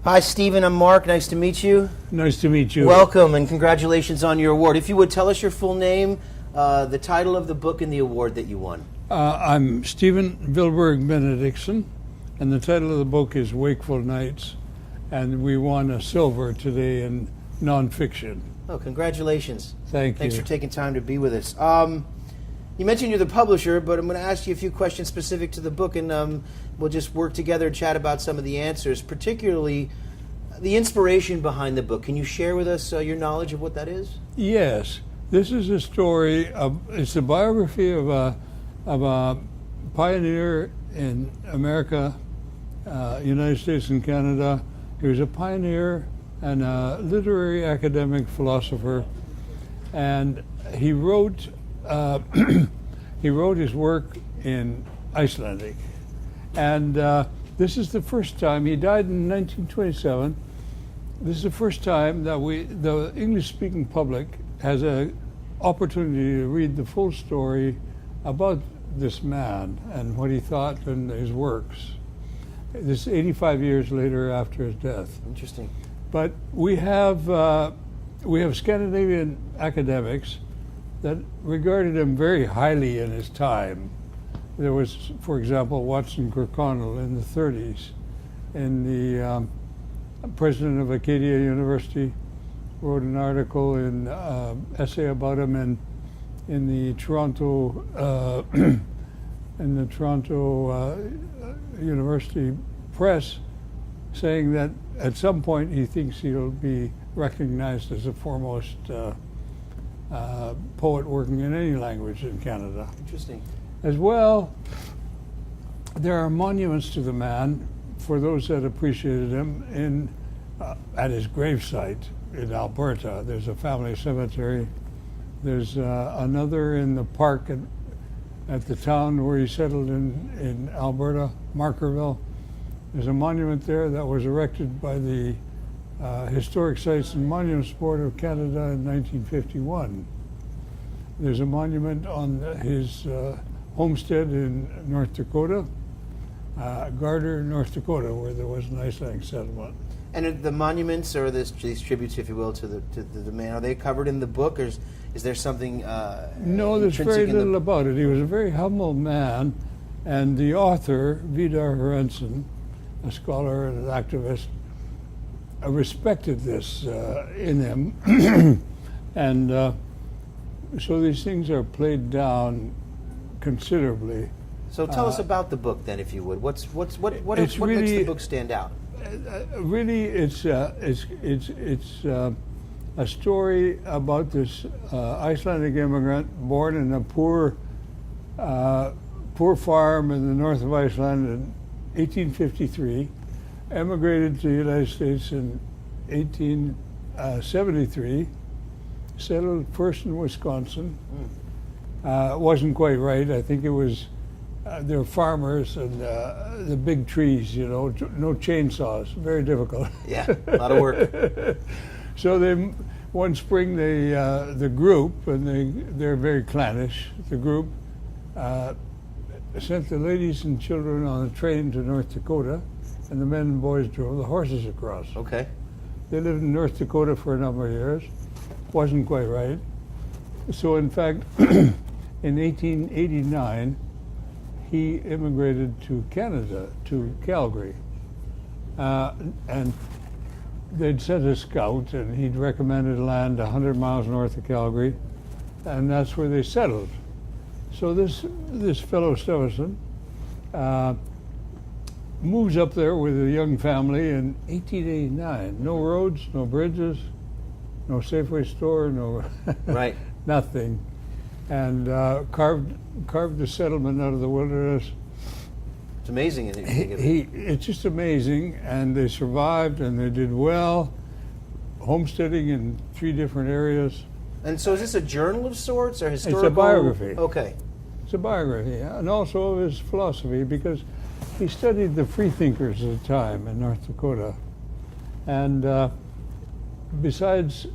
Hi, Stephen. I'm Mark. Nice to meet you. Nice to meet you. Welcome and congratulations on your award. If you would tell us your full name, the title of the book, and the award that you won. I'm Stephan Benedktson, and the title of the book is Wakeful Nights, and we won a silver today in nonfiction. Oh, congratulations. Thanks for taking time to be with us. You mentioned you're the publisher, but I'm going to ask you a few questions specific to the book, and we'll just work together and chat about some of the answers, particularly the inspiration behind the book. Can you share with us your knowledge of what that is? Yes. This is a story it's a biography of a pioneer in America, United States and Canada. He was a pioneer and a literary academic philosopher, and he wrote his work in Icelandic. And this is the first time, he died in 1927, this is the first time that the English-speaking public has an opportunity to read the full story about this man and what he thought and his works. This is 85 years later after his death. Interesting. But we have Scandinavian academics that regarded him very highly in his time. There was, for example, Watson Kirkconnell in the 30s, and the president of Acadia University wrote an article in essay about him in the Toronto University Press, saying that at some point he thinks he'll be recognized as a foremost poet working in any language in Canada. Interesting. As well, there are monuments to the man for those that appreciated him at his gravesite in Alberta. There's a family cemetery. There's another in the park at the town where he settled in Alberta, Markerville. There's a monument there that was erected by the Historic Sites and Monuments Board of Canada in 1951. There's a monument on his homestead in North Dakota, Gardner, North Dakota, where there was an Icelandic settlement. And the monuments, or these tributes, if you will, to the man, are they covered in the book, or is there something No, there's very little about it. He was a very humble man, and the author, Vidar Hrenson, a scholar and an activist, respected this in him, and so these things are played down considerably. So tell us about the book, then, if you would. What makes the book stand out? Really, it's a story about this Icelandic immigrant born in a poor farm in the north of Iceland in 1853, emigrated to the United States in 1873, settled first in Wisconsin. Wasn't quite right. I think it was they're farmers and the big trees, no chainsaws, very difficult. Yeah, a lot of work. So one spring the group, and they're very clannish, the group sent the ladies and children on a train to North Dakota, and the men and boys drove the horses across. Okay. They lived in North Dakota for a number of years. Wasn't quite right. So in fact, in 1889, he immigrated to Canada, to Calgary. And they'd sent a scout, and he'd recommended land 100 miles north of Calgary, and that's where they settled. So this fellow Stephenson moves up there with a young family in 1889. No roads, no bridges, no Safeway store, no right, nothing, and carved the settlement out of the wilderness. It's amazing. It's just amazing, and they survived, and they did well, homesteading in 3 different areas. And so is this a journal of sorts, or historical? It's a biography. Okay. It's a biography, and also of his philosophy, because he studied the freethinkers of the time in North Dakota. And besides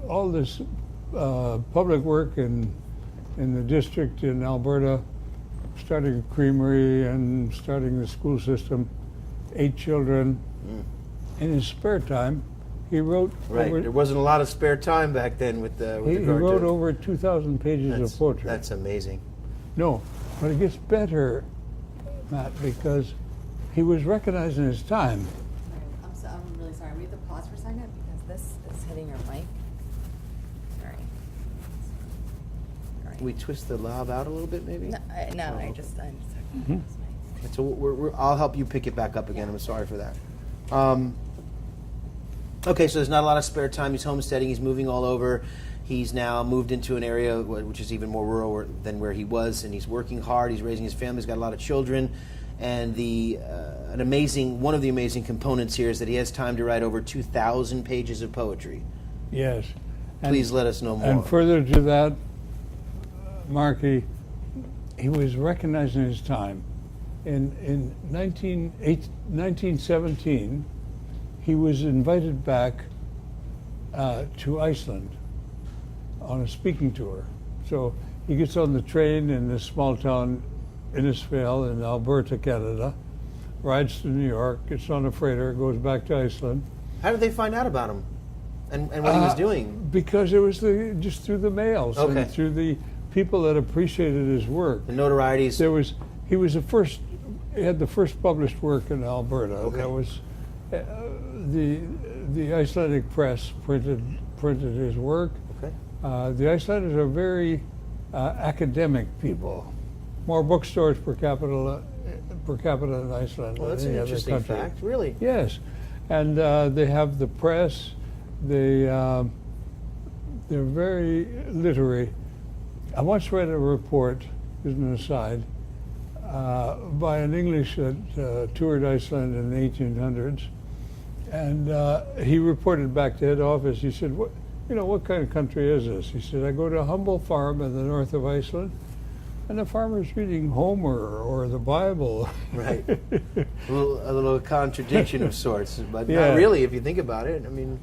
all this public work in the district in Alberta, starting a creamery and starting the school system, 8 children, in his spare time, he wrote Right. over, There wasn't a lot of spare time back then with the he regard wrote to over 2,000 pages of poetry. That's amazing. No, but it gets better, Matt, because he was recognized in his time. I'm really sorry. We have to pause for a second because this is hitting your mic. Sorry. Can we twist the knob out a little bit, maybe? No, I just So I'll help you pick it back up again. I'm sorry for that. Okay, so there's not a lot of spare time. He's homesteading. He's moving all over. He's now moved into an area which is even more rural than where he was, and he's working hard. He's raising his family. He's got a lot of children, and one of the amazing components here is that he has time to write over 2,000 pages of poetry. Yes. Please let us know more. And further to that, Marky, he was recognized in his time. In 1917, he was invited back to Iceland on a speaking tour. So he gets on the train in this small town, Innisfail in Alberta, Canada, rides to New York, gets on a freighter, goes back to Iceland. How did they find out about him and what he was doing? Because it was just through the mails Okay. and through the people that appreciated his work. The notorieties. He had the first published work in Alberta. Okay. That was the Icelandic press printed his work. Okay. The Icelanders are very academic people. More bookstores per capita in Iceland Well, that's than an any other interesting country. fact, really. Yes, and they have the press. They're very literary. I once read a report, as an aside, by an English that toured Iceland in the 1800s, and he reported back to head office. He said, "What kind of country is this?" He said, "I go to a humble farm in the north of Iceland, and the farmer's reading Homer or the Bible." Right. a little contradiction of sorts, but Yeah. not really if you think about it. I mean,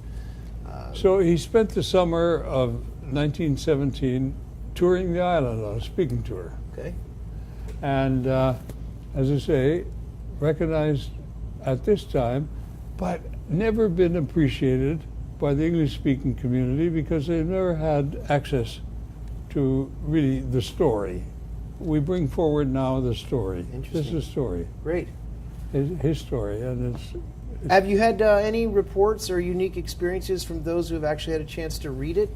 So he spent the summer of 1917 touring the island on a speaking tour. okay. And as I say, recognized at this time, but never been appreciated by the English-speaking community because they've never had access to really the story. We bring forward now the story. This Interesting. is the story, Great. his story, and it's Have you had any reports or unique experiences from those who have actually had a chance to read it?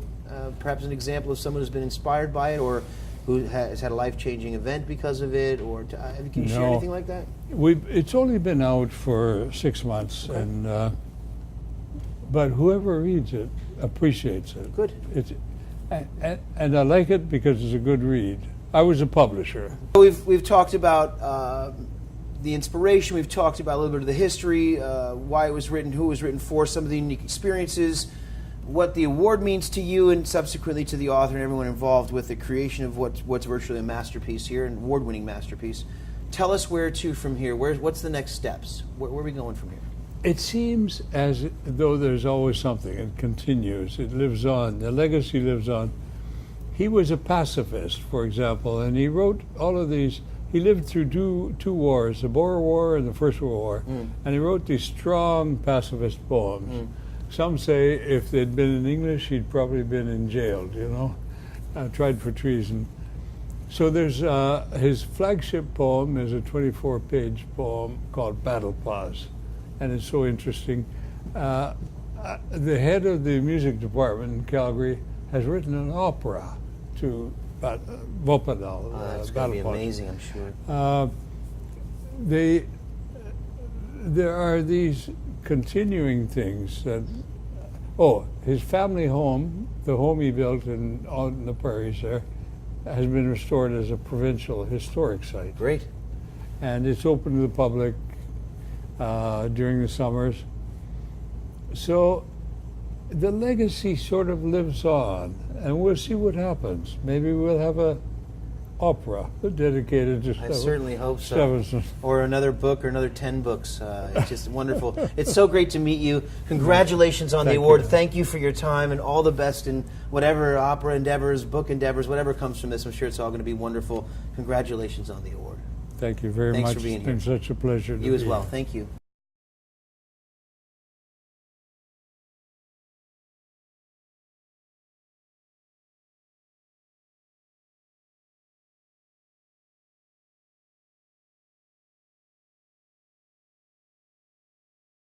Perhaps an example of someone who's been inspired by it or who has had a life-changing event because of it? Or can you share No. anything like that? It's only been out for 6 months, Okay. and but whoever reads it appreciates it. Good. And I like it because it's a good read. I was a publisher. We've talked about the inspiration. We've talked about a little bit of the history, why it was written, who it was written for, some of the unique experiences, what the award means to you, and subsequently to the author and everyone involved with the creation of what's virtually a masterpiece here, an award-winning masterpiece. Tell us where to from here. What's the next steps? Where are we going from here? It seems as though there's always something. It continues. It lives on. The legacy lives on. He was a pacifist, for example, and he wrote all of these. He lived through two wars, the Boer War and the First World War, and he wrote these strong pacifist poems. Some say if they'd been in English, he'd probably been jailed, tried for treason. So there's his flagship poem is a 24-page poem called Battle Pause, and it's so interesting. The head of the music department in Calgary has written an opera to Vopanal. That's going to be amazing, I'm sure. There are these continuing things that, his family home, the home he built out in the prairies there, has been restored as a provincial historic site. Great. And it's open to the public during the summers. So the legacy sort of lives on, and we'll see what happens. Maybe we'll have a opera dedicated to I certainly hope so. Stevenson. Or another book or another 10 books. It's just wonderful. It's so great to meet you. Congratulations on the Thank award. you. Thank you for your time and all the best in whatever opera endeavors, book endeavors, whatever comes from this. I'm sure it's all going to be wonderful. Congratulations on the award. Thank you very Thanks much. for being It's been here. such a pleasure to You as be well. here. Thank you.